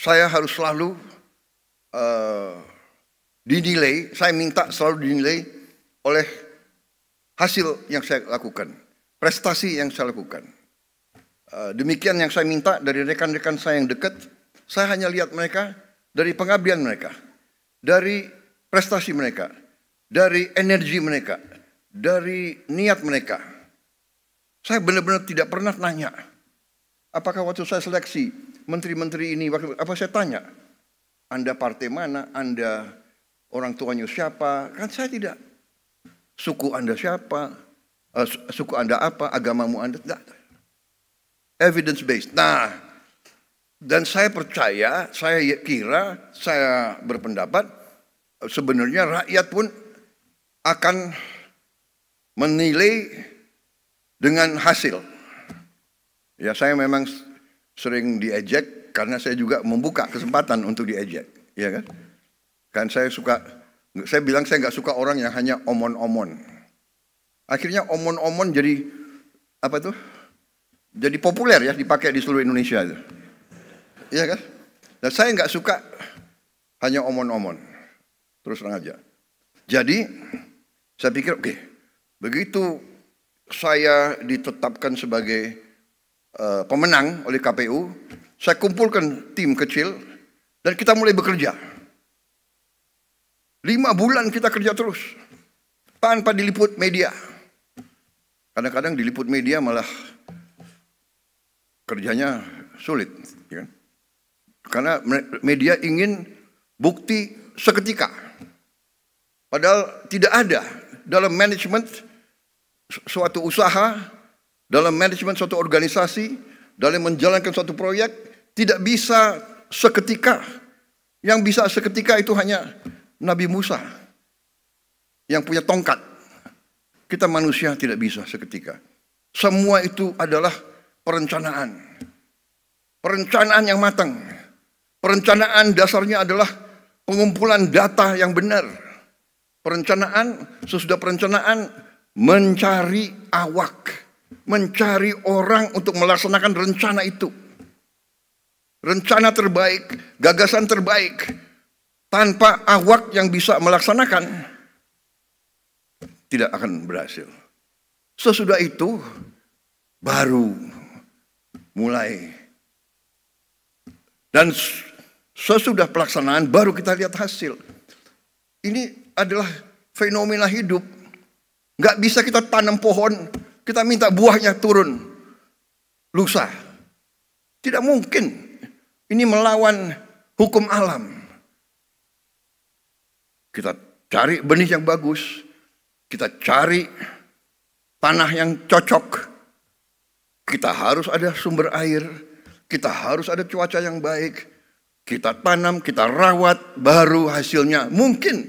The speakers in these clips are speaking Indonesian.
saya harus selalu dinilai, saya minta selalu dinilai oleh hasil yang saya lakukan, prestasi yang saya lakukan. Demikian yang saya minta dari rekan-rekan saya yang dekat. Saya hanya lihat mereka dari pengabdian mereka, dari prestasi mereka, dari energi mereka, dari niat mereka. Saya benar-benar tidak pernah nanya, apakah waktu saya seleksi menteri-menteri ini, apa saya tanya, Anda partai mana, Anda orang tuanya siapa? Kan saya tidak. Suku Anda siapa? Suku Anda apa? Agamamu Anda? Tidak. Evidence based. Nah, dan saya percaya, saya kira, saya berpendapat sebenarnya rakyat pun akan menilai dengan hasil. Ya, saya memang sering diejek karena saya juga membuka kesempatan untuk diejek, ya kan? Kan saya bilang saya nggak suka orang yang hanya omon-omon. Akhirnya omon-omon jadi apa tuh? Jadi populer ya, dipakai di seluruh Indonesia itu. Iya kan? Dan saya nggak suka hanya omon-omon. Terus terang aja. Jadi saya pikir oke, begitu saya ditetapkan sebagai pemenang oleh KPU, saya kumpulkan tim kecil dan kita mulai bekerja. 5 bulan kita kerja terus tanpa diliput media. Kadang-kadang diliput media malah kerjanya sulit, ya. Karena media ingin bukti seketika. Padahal tidak ada dalam manajemen suatu usaha, dalam manajemen suatu organisasi, dalam menjalankan suatu proyek, tidak bisa seketika. Yang bisa seketika itu hanya Nabi Musa yang punya tongkat. Kita manusia tidak bisa seketika. Semua itu adalah perencanaan. Perencanaan yang matang. Perencanaan dasarnya adalah pengumpulan data yang benar. Perencanaan, sesudah perencanaan mencari awak, mencari orang untuk melaksanakan rencana itu. Rencana terbaik, gagasan terbaik. Tanpa awak yang bisa melaksanakan, tidak akan berhasil. Sesudah itu baru mulai. Dan sesudah pelaksanaan baru kita lihat hasil. Ini adalah fenomena hidup. Nggak bisa kita tanam pohon, kita minta buahnya turun lusa. Tidak mungkin. Ini melawan hukum alam. Kita cari benih yang bagus, kita cari tanah yang cocok, kita harus ada sumber air, kita harus ada cuaca yang baik, kita tanam, kita rawat, baru hasilnya mungkin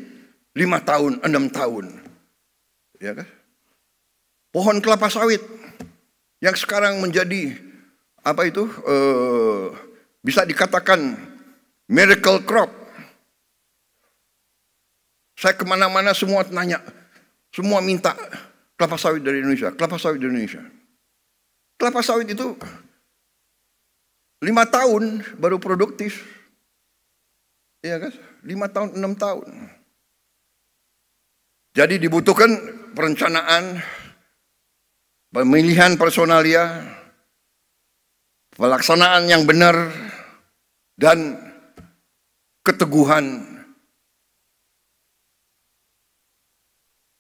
5 tahun, 6 tahun. Ya kan? Pohon kelapa sawit yang sekarang menjadi apa itu bisa dikatakan miracle crop. Saya kemana-mana semua nanya, semua minta kelapa sawit dari Indonesia, kelapa sawit dari Indonesia. Kelapa sawit itu 5 tahun baru produktif. Iya kan? 5 tahun, 6 tahun. Jadi dibutuhkan perencanaan, pemilihan personalia, pelaksanaan yang benar, dan keteguhan,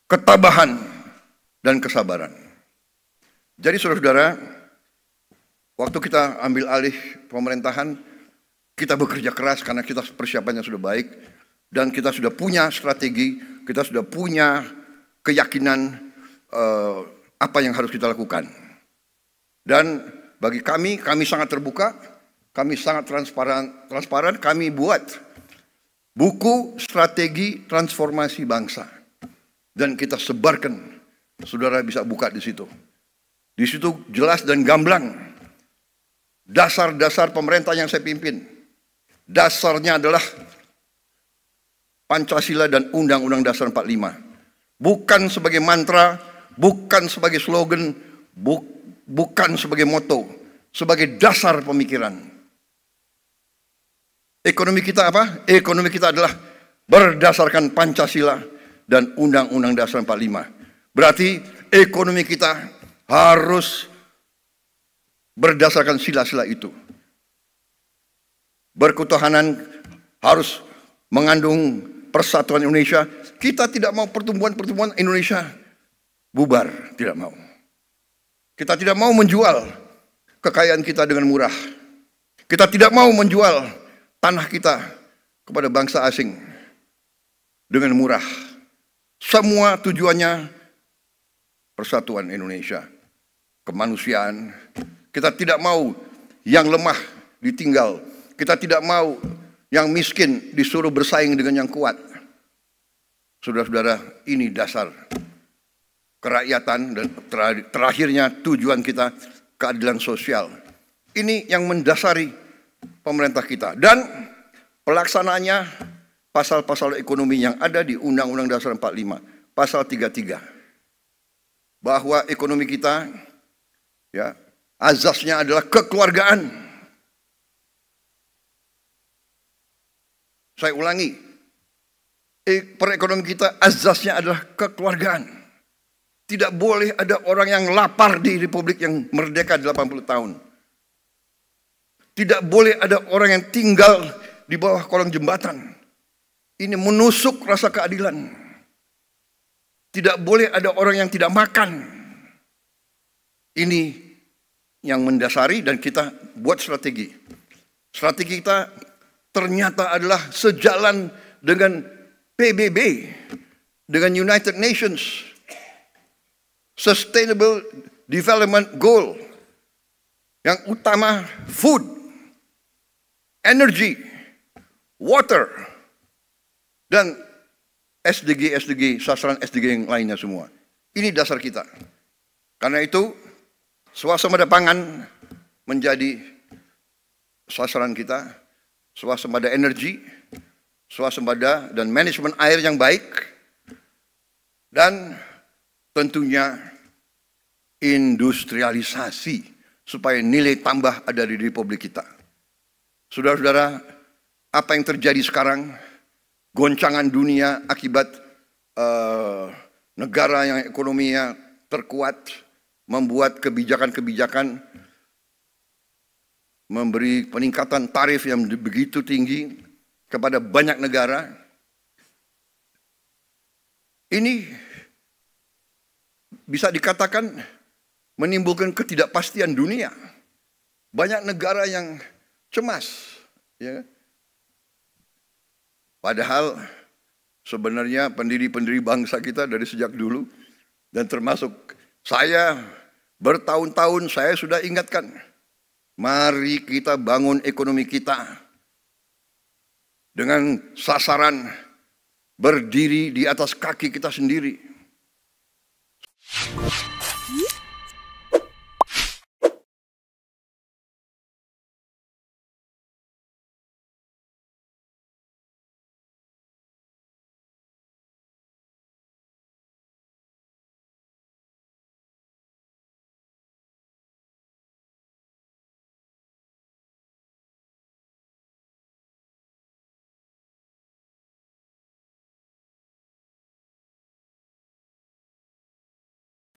ketabahan, dan kesabaran. Jadi saudara-saudara, waktu kita ambil alih pemerintahan, kita bekerja keras karena kita persiapannya sudah baik, dan kita sudah punya strategi, kita sudah punya keyakinan apa yang harus kita lakukan. Dan bagi kami sangat terbuka, kami sangat transparan, kami buat buku strategi transformasi bangsa. Dan kita sebarkan, saudara bisa buka di situ. Di situ jelas dan gamblang dasar-dasar pemerintah yang saya pimpin. Dasarnya adalah Pancasila dan Undang-Undang Dasar 45. Bukan sebagai mantra, bukan sebagai slogan, bukan sebagai moto, sebagai dasar pemikiran. Ekonomi kita apa? Ekonomi kita adalah berdasarkan Pancasila dan Undang-Undang Dasar 45. Berarti ekonomi kita harus berdasarkan sila-sila itu. Berketuhanan harus mengandung persatuan Indonesia. Kita tidak mau pertumbuhan Indonesia bubar, tidak mau. Kita tidak mau menjual kekayaan kita dengan murah. Kita tidak mau menjual tanah kita kepada bangsa asing dengan murah. Semua tujuannya persatuan Indonesia, kemanusiaan. Kita tidak mau yang lemah ditinggal. Kita tidak mau yang miskin disuruh bersaing dengan yang kuat. Saudara-saudara, ini dasar kerakyatan dan terakhirnya tujuan kita keadilan sosial. Ini yang mendasari pemerintah kita. Dan pelaksanaannya pasal-pasal ekonomi yang ada di Undang-Undang Dasar 45, pasal 33. Bahwa ekonomi kita ya azasnya adalah kekeluargaan. Saya ulangi, perekonomian kita azasnya adalah kekeluargaan. Tidak boleh ada orang yang lapar di Republik yang merdeka 80 tahun. Tidak boleh ada orang yang tinggal di bawah kolong jembatan. Ini menusuk rasa keadilan. Tidak boleh ada orang yang tidak makan. Ini yang mendasari dan kita buat strategi. Strategi kita ternyata adalah sejalan dengan PBB, dengan United Nations Sustainable Development Goal. Yang utama food, energy, water, dan SDG, sasaran SDG yang lainnya semua. Ini dasar kita. Karena itu, swasembada pangan menjadi sasaran kita, swasembada energi, swasembada dan manajemen air yang baik, dan tentunya industrialisasi supaya nilai tambah ada di Republik kita. Saudara-saudara, apa yang terjadi sekarang, goncangan dunia akibat negara yang ekonominya terkuat, membuat kebijakan-kebijakan, memberi peningkatan tarif yang begitu tinggi kepada banyak negara. Ini bisa dikatakan menimbulkan ketidakpastian dunia. Banyak negara yang cemas, ya. Padahal sebenarnya pendiri-pendiri bangsa kita dari sejak dulu, dan termasuk saya bertahun-tahun saya sudah ingatkan, mari kita bangun ekonomi kita dengan sasaran berdiri di atas kaki kita sendiri.